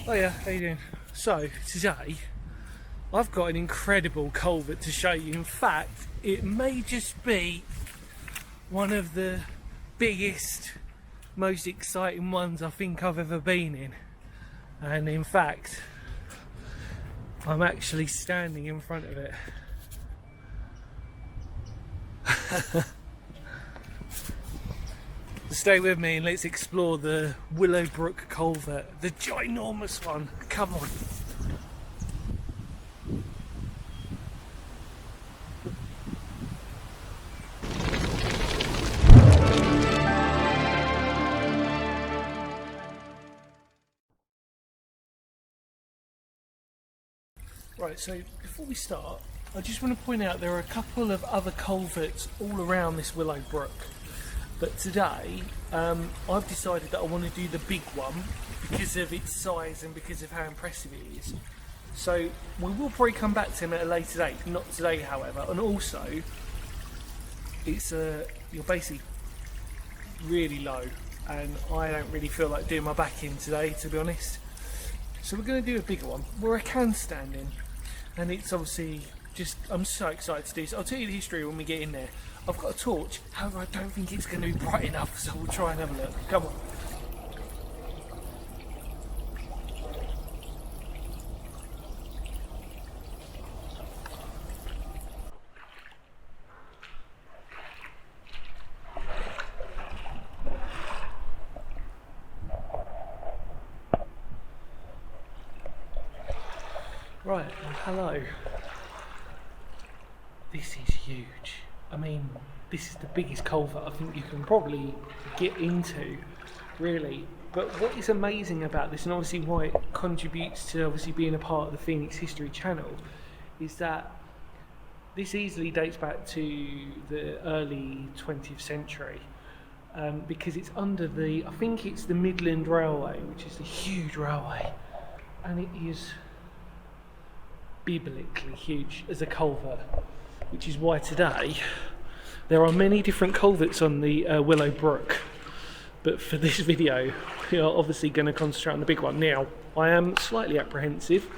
Oh yeah, how you doing? So today I've got an incredible culvert to show you. In fact, it may just be one of the biggest, most exciting ones I think I've ever been in. And in fact, I'm actually standing in front of it. Stay with me and let's explore the Willow Brook Culvert, the ginormous one. Come on. Right, so before we start, I just want to point out there are a couple of other culverts all around this Willow Brook. But today, I've decided that I want to do the big one because of its size and because of how impressive it is. So we will probably come back to him at a later date, not today however. And also, it's you're basically really low and I don't really feel like doing my back in today, to be honest. So we're going to do a bigger one where I can stand in. And it's obviously just, I'm so excited to do this. I'll tell you the history when we get in there. I've got a torch, however I don't think it's going to be bright enough, so we'll try and have a look. Come on. Right, well, hello. This is huge. I mean, this is the biggest culvert I think you can probably get into, really. But what is amazing about this, and obviously why it contributes to obviously being a part of the Phoenix History channel, is that this easily dates back to the early 20th century. Because it's under the, I think it's the Midland Railway, which is a huge railway, and it is biblically huge as a culvert, which is why today there are many different culverts on the Willow Brook, but for this video we are obviously going to concentrate on the big one. Now I am slightly apprehensive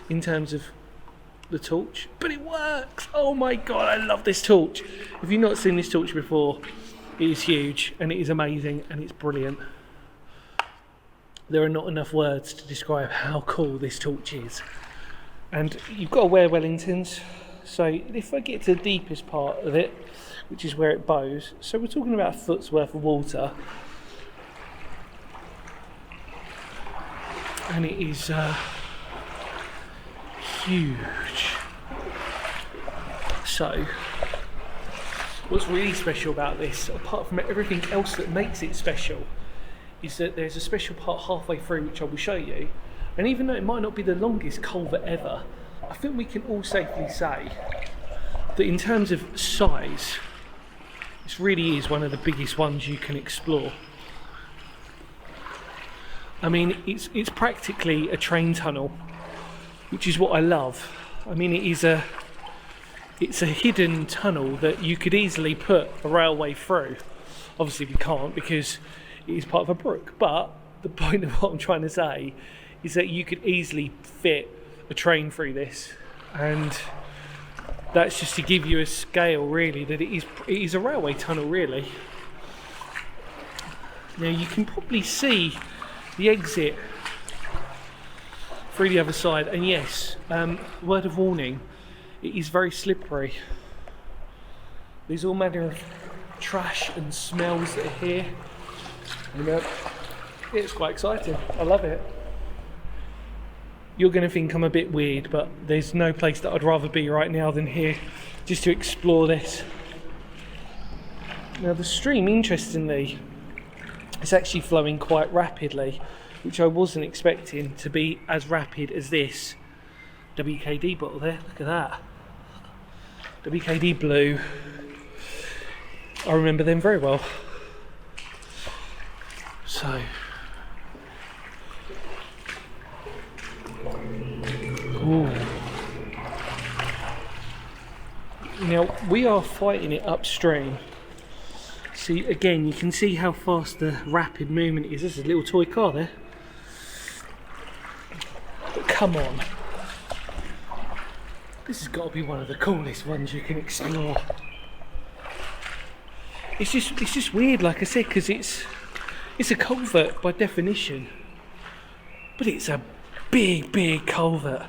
in terms of the torch, but it works. Oh my god, I love this torch. If you've not seen this torch before, it is huge and it is amazing and it's brilliant. There are not enough words to describe how cool this torch is. And you've got to wear Wellingtons, so if I get to the deepest part of it, which is where it bows, so we're talking about a foot's worth of water, and it is huge. So what's really special about this, apart from everything else that makes it special, is that there's a special part halfway through which I will show you. And even though it might not be the longest culvert ever, I think we can all safely say that in terms of size, this really is one of the biggest ones you can explore. I mean, it's practically a train tunnel, which is what I love. I mean, it's a hidden tunnel that you could easily put a railway through. Obviously we can't because it is part of a brook, but the point of what I'm trying to say is that you could easily fit a train through this, and that's just to give you a scale really that it is a railway tunnel really. Now you can probably see the exit through the other side, and yes, word of warning, it is very slippery. There's all manner of trash and smells that are here, and it's quite exciting. I love it. You're going to think I'm a bit weird, but there's no place that I'd rather be right now than here, just to explore this. Now the stream, interestingly, is actually flowing quite rapidly, which I wasn't expecting to be as rapid as this WKD bottle there. Look at that. WKD blue. I remember them very well. So ooh. Now we are fighting it upstream. See, again, you can see how fast the rapid movement is. There's a little toy car there. come on. This has got to be one of the coolest ones you can explore. It's just weird, like I said, because it's a culvert by definition, but it's a big culvert.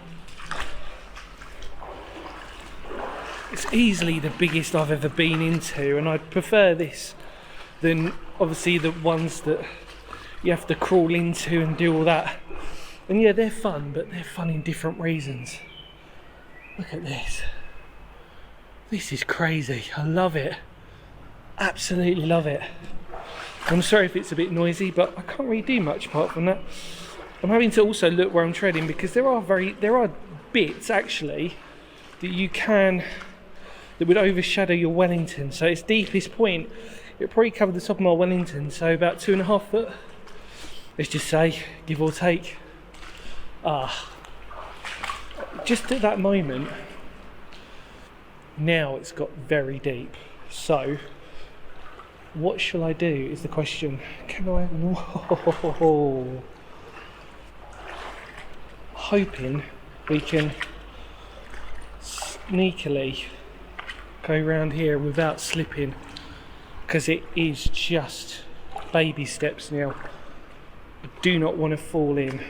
It's easily the biggest I've ever been into, and I'd prefer this than obviously the ones that you have to crawl into and do all that. And yeah, they're fun, but they're fun in different reasons. Look at this. This is crazy. I love it. Absolutely love it. I'm sorry if it's a bit noisy, but I can't really do much apart from that. I'm having to also look where I'm treading, because there are bits actually that would overshadow your Wellington. So its deepest point, it probably covered the top of my Wellington, so about 2.5 foot. Let's just say, give or take. Just at that moment, now it's got very deep. So, what shall I do is the question. Can I? Whoa. Hoping we can sneakily go around here without slipping, because it is just baby steps now. I do not want to fall in,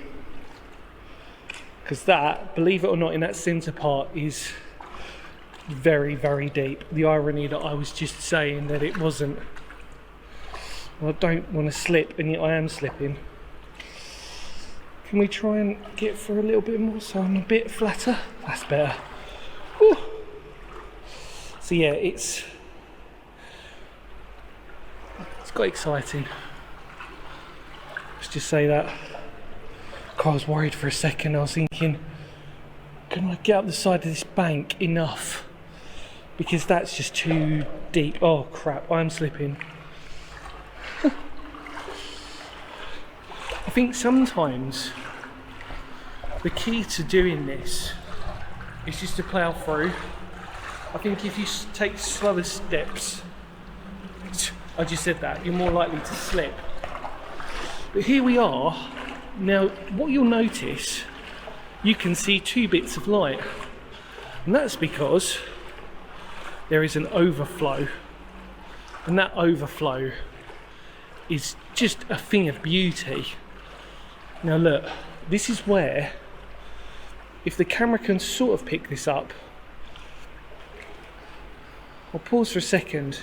because that, believe it or not, in that centre part is very deep. The irony that I was just saying that it wasn't. I don't want to slip, and yet I am slipping. Can we try and get through a little bit more so I'm a bit flatter? That's better. Whew. So yeah, it's quite exciting. Let's just say that. I was worried for a second. I was thinking, can I get up the side of this bank enough? Because that's just too deep. Oh crap, I'm slipping. I think sometimes the key to doing this is just to plough through. I think if you take slower steps, I just said that, you're more likely to slip. But here we are. Now, what you'll notice, you can see 2 bits of light. And that's because there is an overflow. And that overflow is just a thing of beauty. Now look, this is where, if the camera can sort of pick this up, I'll pause for a second.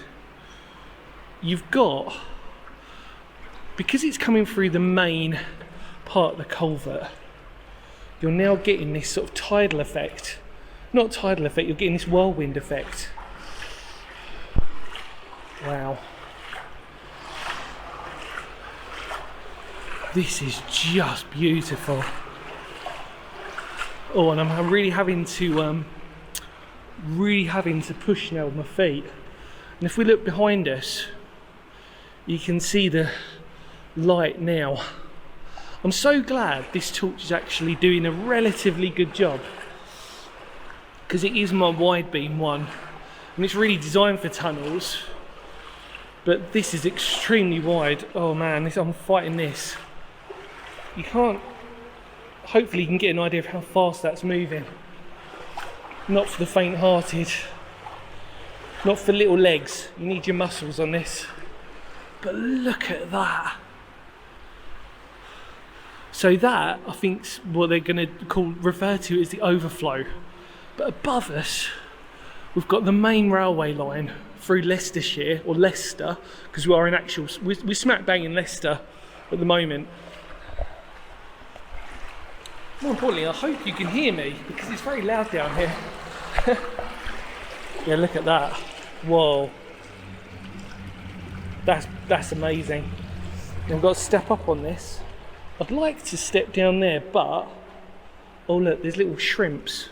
You've got, because it's coming through the main part of the culvert, you're now getting this sort of tidal effect. Not tidal effect, you're getting this whirlwind effect. Wow. This is just beautiful. Oh, and I'm really having to push now with my feet. And if we look behind us, you can see the light now. I'm so glad this torch is actually doing a relatively good job, because it is my wide beam one, and it's really designed for tunnels, but this is extremely wide. Oh man, I'm fighting this. You can't, hopefully you can get an idea of how fast that's moving. Not for the faint-hearted, not for little legs. You need your muscles on this. But look at that. So that, I think, is what they're going to refer to as the overflow. But above us, we've got the main railway line through Leicestershire, or Leicester, because we're smack bang in Leicester at the moment. More importantly, I hope you can hear me, because it's very loud down here. Yeah, look at that. Whoa. That's amazing. I've got to step up on this. I'd like to step down there, but oh look, there's little shrimps.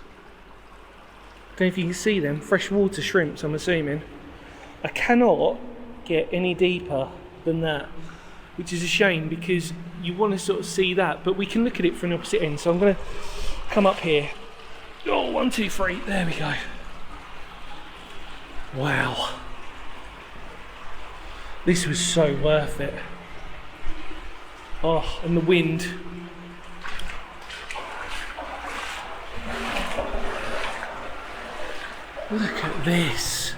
Don't know if you can see them. Freshwater shrimps, I'm assuming. I cannot get any deeper than that, which is a shame, because you want to sort of see that, but we can look at it from the opposite end. So I'm going to come up here. Oh, 1, 2, 3. There we go. Wow. This was so worth it. Oh, and the wind. Look at this.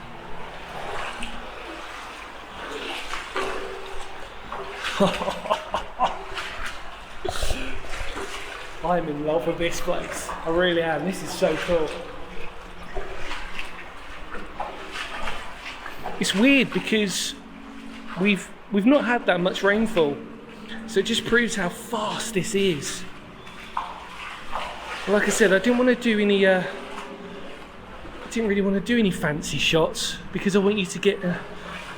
I'm in love with this place. I really am. This is so cool. It's weird because we've not had that much rainfall, so it just proves how fast this is. Like I said, I didn't want to do any. I didn't really want to do any fancy shots because I want you to get a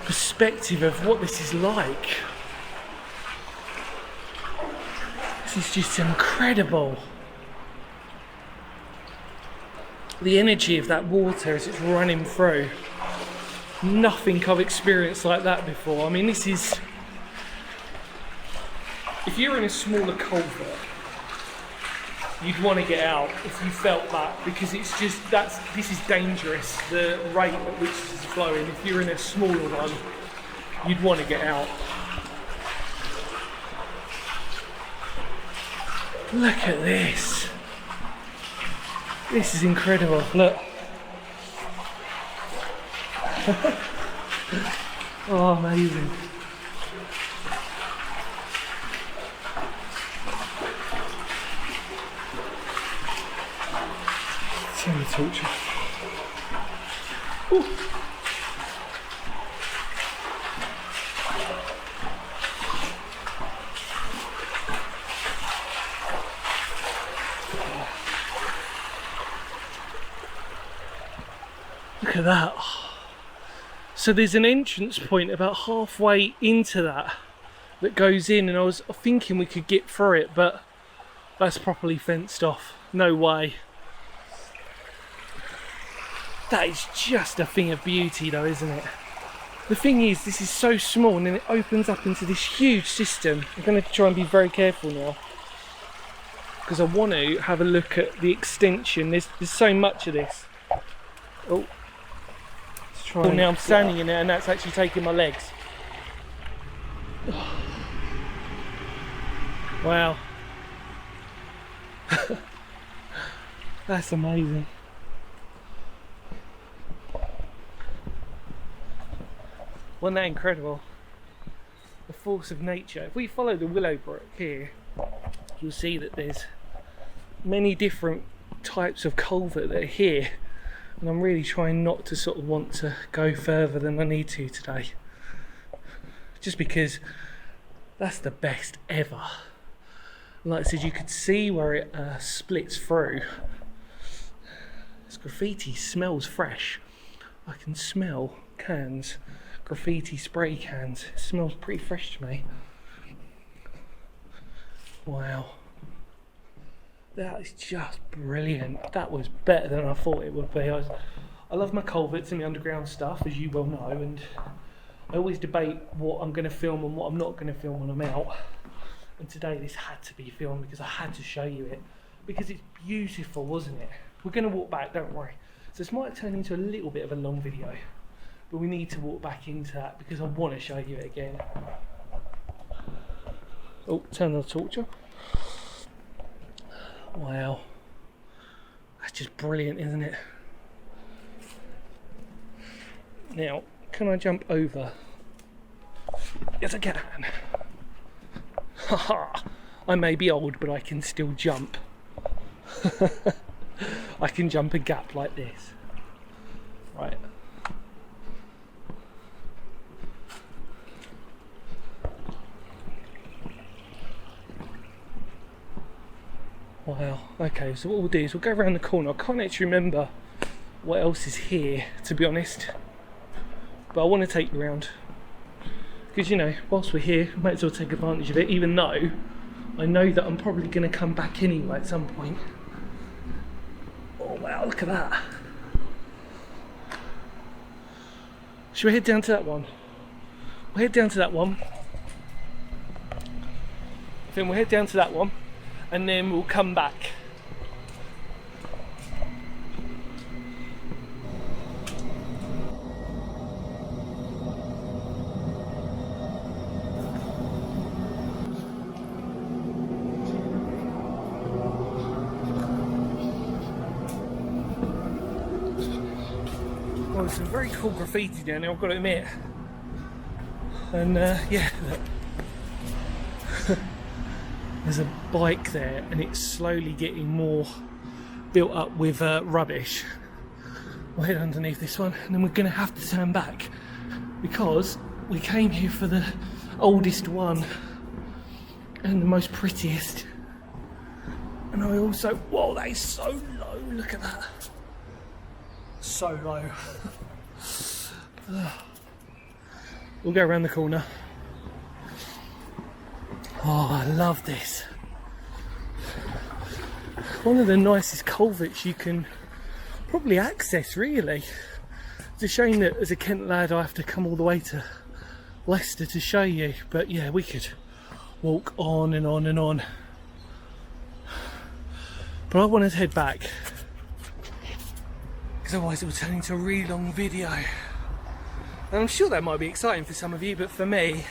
perspective of what this is like. This is just incredible. The energy of that water as it's running through. Nothing I've experienced like that before. I mean, this is... If you're in a smaller culvert, you'd want to get out if you felt that, because it's just, this is dangerous, the rate at which this is flowing. If you're in a smaller one, you'd want to get out. Look at this. This is incredible. Look. Oh, amazing. Turn the torch off. Ooh. Look at that. So there's an entrance point about halfway into that goes in, and I was thinking we could get through it, but that's properly fenced off. No way. That is just a thing of beauty though, isn't it? The thing is, this is so small and then it opens up into this huge system. I'm going to try and be very careful now, because I want to have a look at the extension. There's so much of this. Oh. Well, now I'm standing in it and that's actually taking my legs. Wow. That's amazing. Wasn't that incredible? The force of nature. If we follow the willow brook here, you'll see that there's many different types of culvert that are here. And I'm really trying not to sort of want to go further than I need to today. Just because that's the best ever. Like I said, you could see where it splits through. This graffiti smells fresh. I can smell cans, graffiti spray cans. It smells pretty fresh to me. Wow. That is just brilliant. That was better than I thought it would be. I love my culverts and my underground stuff, as you well know, and I always debate what I'm going to film and what I'm not going to film when I'm out. And today this had to be filmed because I had to show you it, because it's beautiful, wasn't it? We're going to walk back, don't worry. So this might turn into a little bit of a long video, but we need to walk back into that because I want to show you it again. Oh, turn the torch off. Wow, that's just brilliant, isn't it? Now, can I jump over? Yes, I can. Haha, I may be old, but I can still jump. I can jump a gap like this. Right. Wow, okay, so what we'll do is we'll go around the corner. I can't actually remember what else is here, to be honest, but I want to take you around because, you know, whilst we're here, I might as well take advantage of it, even though I know that I'm probably going to come back anyway at some point. Oh wow, look at that. Should we head down to that one? We'll head down to that one. Then we'll head down to that one, and then we'll come back. there's some very cool graffiti down there, I've got to admit. And yeah, look. There's a bike there and it's slowly getting more built up with rubbish. We'll head underneath this one and then we're going to have to turn back because we came here for the oldest one and the most prettiest. And I also, whoa, that is so low, look at that. So low. We'll go around the corner. Oh, I love this. One of the nicest culverts you can probably access, really. It's a shame that as a Kent lad I have to come all the way to Leicester to show you, but yeah, we could walk on and on and on. But I want to head back because otherwise it will turn into a really long video. And I'm sure that might be exciting for some of you, but for me,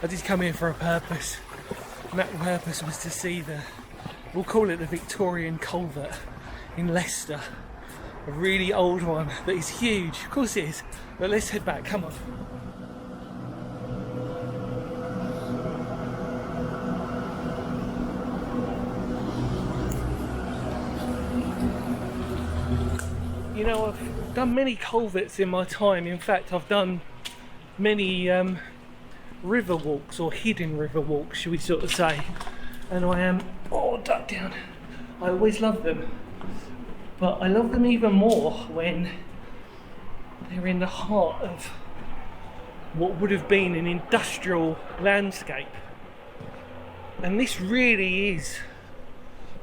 I did come here for a purpose. And that purpose was to see we'll call it the Victorian Culvert in Leicester. A really old one that is huge. Of course it is. But let's head back, come on. You know, I've done many culverts in my time. In fact, I've done many river walks, or hidden river walks, should we sort of say. And I am, oh, duck down. I always love them. But I love them even more when they're in the heart of what would have been an industrial landscape. And this really is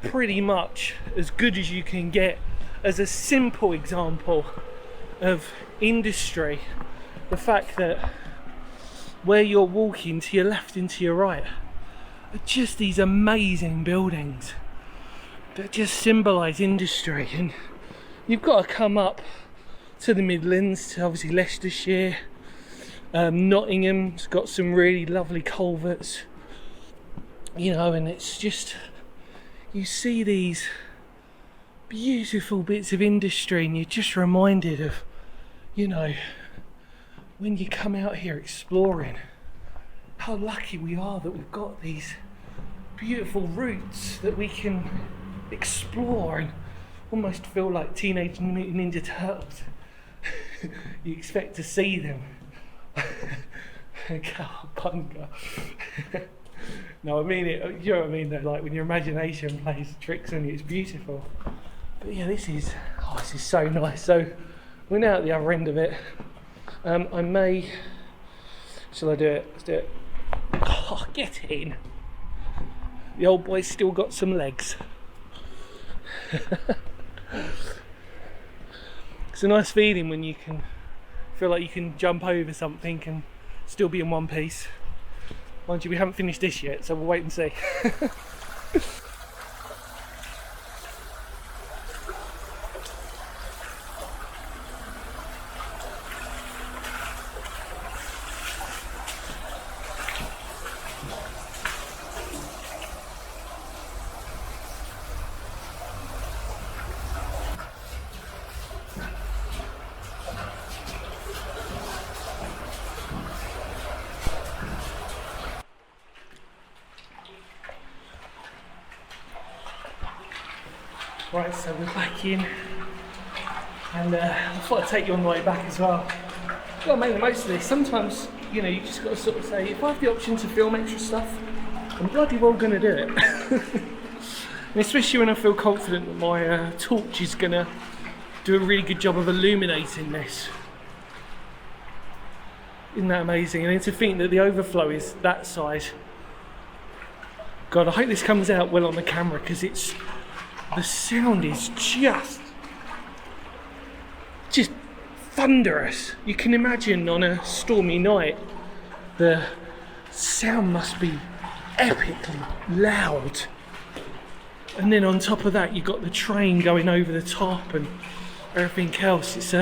pretty much as good as you can get as a simple example of industry. The fact that where you're walking to your left and to your right are just these amazing buildings that just symbolise industry. And you've got to come up to the Midlands, to obviously Leicestershire. Nottingham's got some really lovely culverts, you know, and it's just, you see these beautiful bits of industry and you're just reminded of, you know, when you come out here exploring, how lucky we are that we've got these beautiful routes that we can explore and almost feel like Teenage Mutant Ninja Turtles. You expect to see them. Cowabunga. No, I mean it, you know what I mean though, like when your imagination plays tricks on you, it's beautiful. But yeah, this is so nice. So we're now at the other end of it. I may, shall I do it? Let's do it. Oh, get in. The old boy's still got some legs. It's a nice feeling when you can feel like you can jump over something and still be in one piece. Mind you, we haven't finished this yet, so we'll wait and see. Right, so we're back in, and I thought I'd take you on the way back as well. You've got to make the most of this. Sometimes, you know, you just got to sort of say, if I have the option to film extra stuff, I'm bloody well going to do it. And especially when I feel confident that my torch is going to do a really good job of illuminating this. Isn't that amazing? And then to think that the overflow is that side. God, I hope this comes out well on the camera, because it's, the sound is just thunderous. You can imagine on a stormy night, the sound must be epically loud. And then on top of that, you've got the train going over the top and everything else. It's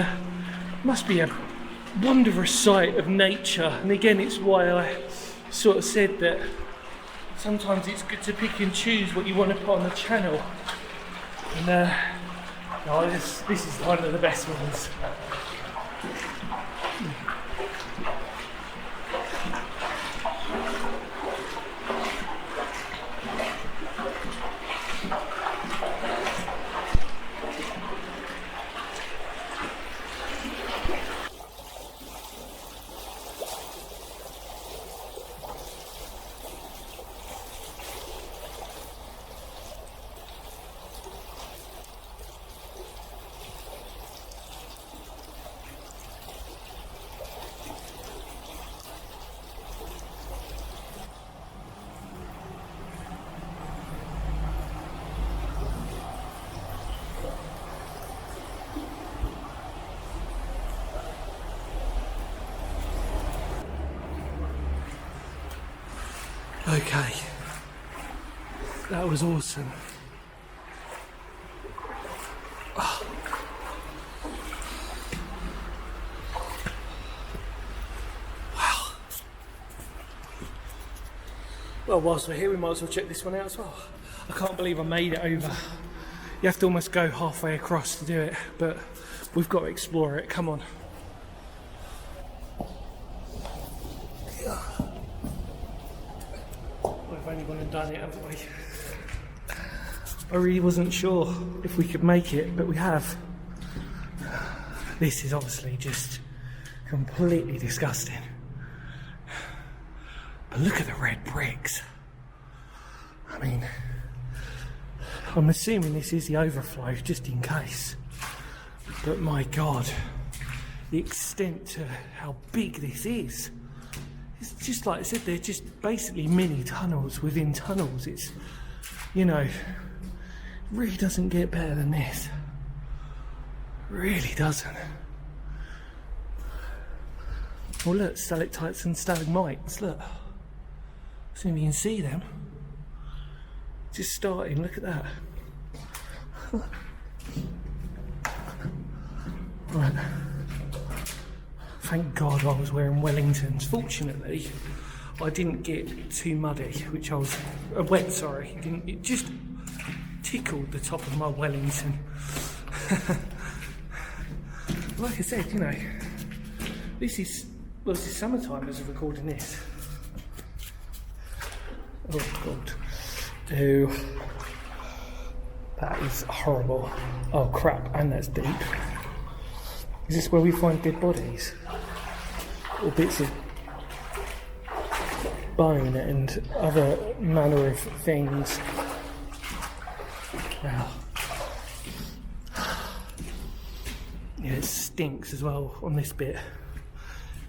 must be a wondrous sight of nature. And again, it's why I sort of said that sometimes it's good to pick and choose what you want to put on the channel. And no, this is one of the best ones. Okay, that was awesome. Oh. Wow. Well, whilst we're here, we might as well check this one out as well. I can't believe I made it over. You have to almost go halfway across to do it, but we've got to explore it. Come on. We've only gone and done it, haven't we? I really wasn't sure if we could make it, but we have. This is obviously just completely disgusting. But look at the red bricks. I mean, I'm assuming this is the overflow, just in case. But my God, the extent to how big this is. It's just like I said, they're just basically mini tunnels within tunnels. It's, you know, really doesn't get better than this. Really doesn't. Well, look, stalactites and stalagmites, look. See if you can see them. Just starting, look at that. Right. Thank God I was wearing Wellingtons. Fortunately, I didn't get too muddy, which I was wet. Sorry, it just tickled the top of my Wellington. Like I said, you know, this is summertime as of recording this. Oh God. Ew. That is horrible. Oh crap, and that's deep. Is this where we find dead bodies? Or bits of bone and other manner of things? Wow. Yeah, it stinks as well on this bit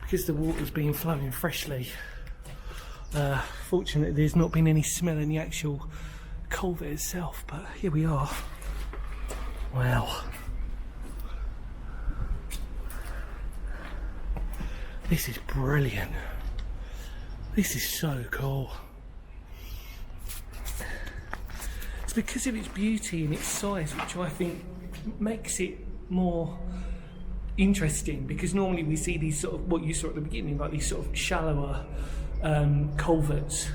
because the water's been flowing freshly. Fortunately, there's not been any smell in the actual culvert itself, but here we are. Wow. This is brilliant. This is so cool. It's because of its beauty and its size, which I think makes it more interesting, because normally we see these sort of, what you saw at the beginning, like these sort of shallower culverts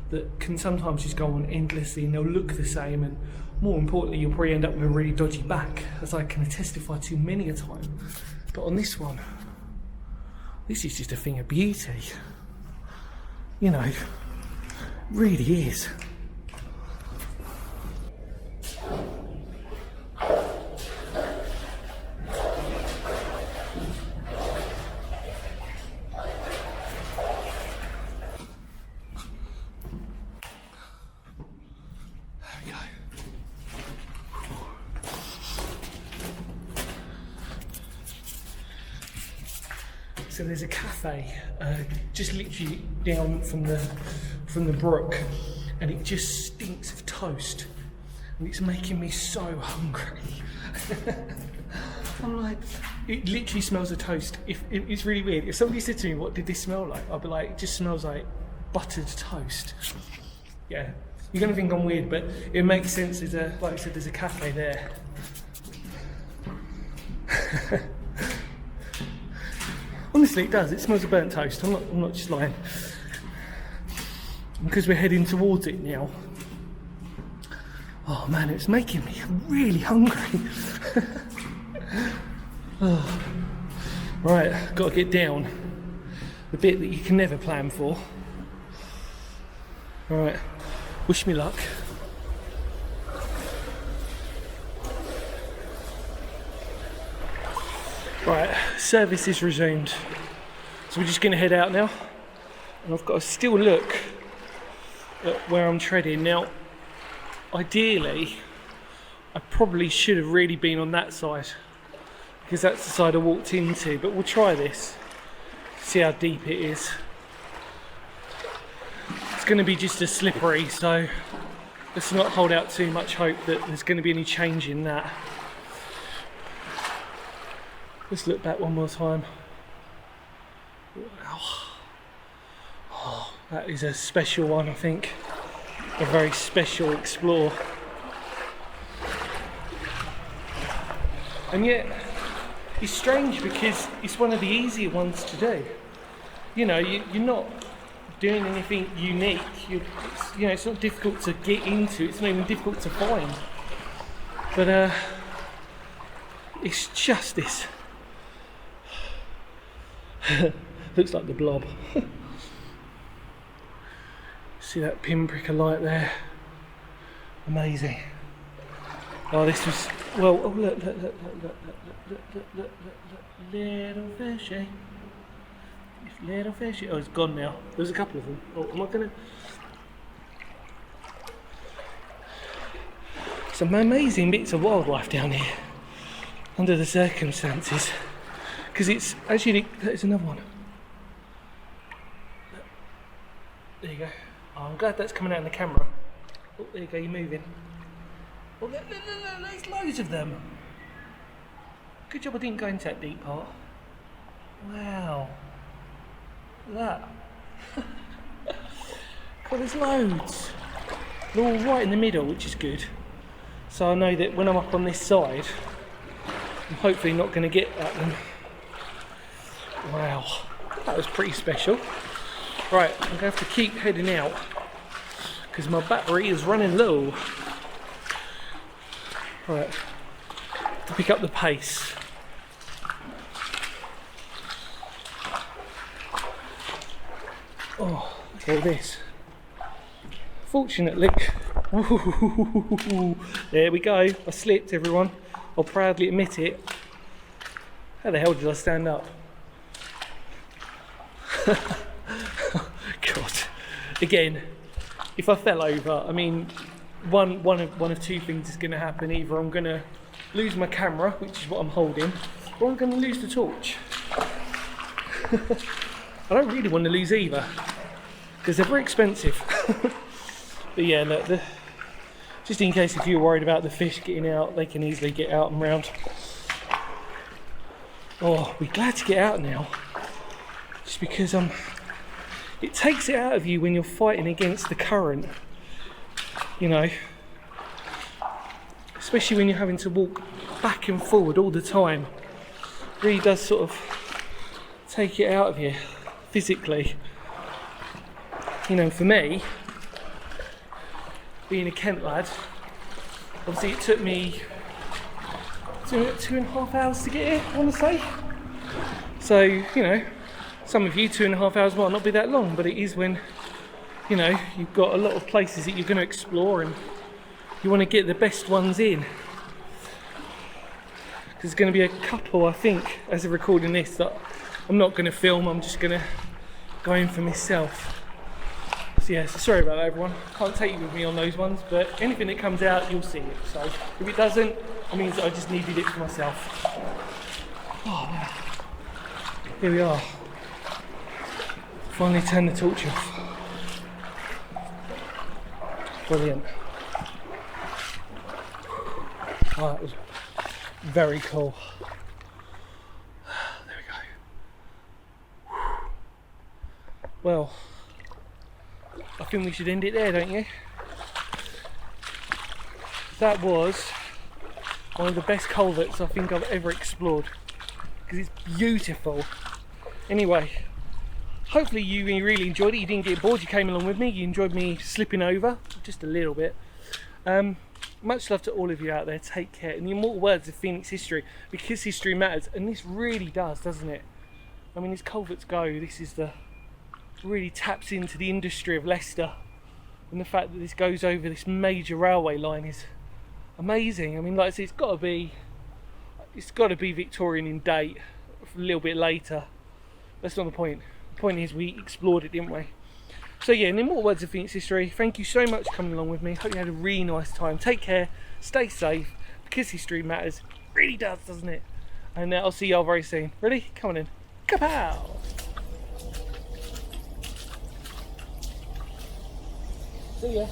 that can sometimes just go on endlessly and they'll look the same, and more importantly you'll probably end up with a really dodgy back, as I can testify to many a time. But on this one, this is just a thing of beauty, you know, really is. So there's a cafe just literally down from the brook, and it just stinks of toast, and it's making me so hungry. I'm like, it literally smells of toast. It's really weird. If somebody said to me, "What did this smell like?" I'd be like, "It just smells like buttered toast." Yeah, you're gonna think I'm weird, but it makes sense. There's like I said, there's a cafe there. Honestly, it does. It smells of burnt toast. I'm not just lying. Because we're heading towards it now. Oh man, it's making me really hungry. Oh. Right, got to get down. The bit that you can never plan for. Alright, wish me luck. Right, service is resumed. So we're just going to head out now. And I've got to still look at where I'm treading. Now, ideally, I probably should have really been on that side, because that's the side I walked into, but we'll try this. See how deep it is. It's going to be just as slippery, so let's not hold out too much hope that there's going to be any change in that. Let's look back one more time. Wow. Oh, That is a special one, I think. A very special explore. And yet, it's strange because it's one of the easier ones to do. You know, you're not doing anything unique. It's not difficult to get into. It's not even difficult to find. But it's just this. Looks like the blob. See that pinprick of light there? Amazing. Oh, this was, well, oh, look, little fishy. It's little fishy. Oh, it's gone now. There's a couple of them. Oh, am I gonna? Some amazing bits of wildlife down here, under the circumstances. Because it's actually, there's another one. There you go. Oh, I'm glad that's coming out in the camera. Oh, there you go, you're moving. Oh, look, there's loads of them. Good job I didn't go into that deep part. Wow. Look at that. God, there's loads. They're all right in the middle, which is good. So I know that when I'm up on this side, I'm hopefully not going to get at them. Wow, that was pretty special. Right, I'm going to have to keep heading out because my battery is running low. Right, to pick up the pace. Oh, look at all this. Fortunately, there we go. I slipped, everyone. I'll proudly admit it. How the hell did I stand up? God. Again, if I fell over, I mean, one of two things is going to happen. Either I'm going to lose my camera, which is what I'm holding, or I'm going to lose the torch. I don't really want to lose either, because they're very expensive. But yeah, look, just in case if you're worried about the fish getting out, they can easily get out and round. Oh, we're glad to get out now. Just because it takes it out of you when you're fighting against the current, you know, especially when you're having to walk back and forward all the time. It really does sort of take it out of you physically. You know, for me, being a Kent lad, obviously it took me 2.5 hours to get here, I want to say. So, you know, some of you 2.5 hours might not be that long, but it is when, you know, you've got a lot of places that you're going to explore and you want to get the best ones in. There's going to be a couple, I think, as of recording this, that I'm not going to film. I'm just going to go in for myself. So yeah, so sorry about that, everyone. Can't take you with me on those ones, but anything that comes out, you'll see it. So if it doesn't, it means I just needed it for myself. Oh wow. Here we are. Finally turned the torch off. Brilliant. Oh, that was very cool. There we go. Well, I think we should end it there, don't you? That was one of the best culverts I think I've ever explored, because it's beautiful. Anyway, hopefully you really enjoyed it. You didn't get bored, you came along with me, you enjoyed me slipping over just a little bit. Much love to all of you out there. Take care. In the immortal words of Phoenix history, because history matters, and this really does, doesn't it? I mean, as culverts go, this is really taps into the industry of Leicester, and the fact that this goes over this major railway line is amazing. I mean, like I said, it's got to be Victorian in date, a little bit later. That's not the point. The point is we explored it, didn't we? So yeah, in the immortal words of Phoenix history, thank you so much for coming along with me. Hope you had a really nice time. Take care, stay safe, because history matters. It really does, doesn't it? And I'll see y'all very soon. Ready? Come on in. Kapow! See ya.